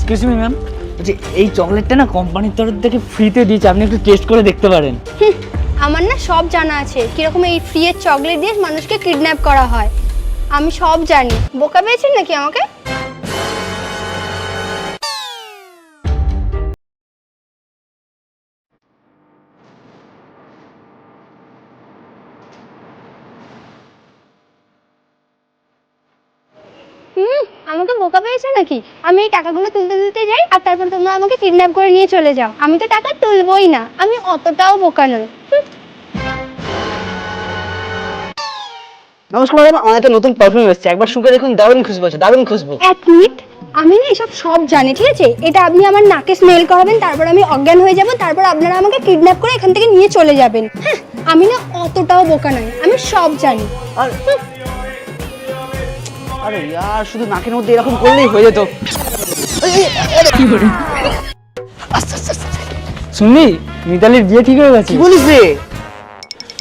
Excuse me ma'am, যে এই চকলেটটা না কোম্পানির তরফ থেকে ফ্রিতে দিয়েছে, আপনি একটু টেস্ট করে দেখতে পারেন। আমার না সব জানা আছে কিরকম এই ফ্রিয়ের চকলেট দিয়ে মানুষকে কিডন্যাপ করা হয়, আমি সব জানি। বোকা পেয়েছেন নাকি আমাকে? আমাকে বোকা পেয়েছে নাকি? আমি এই টাকাগুলো তুলতে তুলতে যাই আর তারপর তোমরা আমাকে কিডন্যাপ করে নিয়ে চলে যাও। আমি তো টাকা তুলবই না, আমি অতটাও বোকা নই। নমস্কার ম্যাডাম, আমার একটা নতুন পারফিউম এসেছে, একবার শুকে দেখুন, দারুণ খুশবু আছে, দারুণ খুশবু। এক মিনিট, আমি না এসব সব জানি, ঠিক আছে? এটা আপনি আমার নাকে স্মেল করাবেন, তারপর আমি অজ্ঞান হয়ে যাব, তারপর আপনারা আমাকে কিডন্যাপ করে এখান থেকে নিয়ে চলে যাবেন। হ্যাঁ, আমি না অতটাও বোকা নই, আমি সব জানি। আর আরে ইয়ার, শুধু নাকের মধ্যে এরকম করলেই হয়ে যেত। শুনলি মিতালির বিয়ে ঠিক হয়ে গেছে। কি বলিস রে?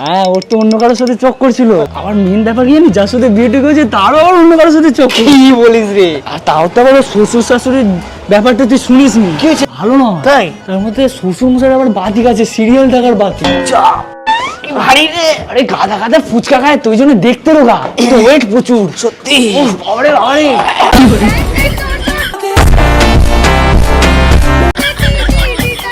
হ্যাঁ, ওর তো অন্য কারোর সাথে চক করছিল। আবার মেন ব্যাপার কি জানি, যার সাথে বিয়ে ঠিক হয়েছে তারও আবার অন্য কারোর সাথে চক। কি বলিস রে? আর তাও তো আবার শ্বশুর শাশুড়ির ব্যাপারটা তুই শুনিস নি? কি হয়েছে? ভালো না তাই? তার মধ্যে শ্বশুর মশাই আবার বাতি আছে, সিরিয়াল দেখার বাতি। চাপ কি ভারী রে। আরে গাদা গাদা ফুচকা খায়, তুই জন্য দেখতে রোগা, ওয়েট প্রচুর। সত্যি? বাবারে বাবারে।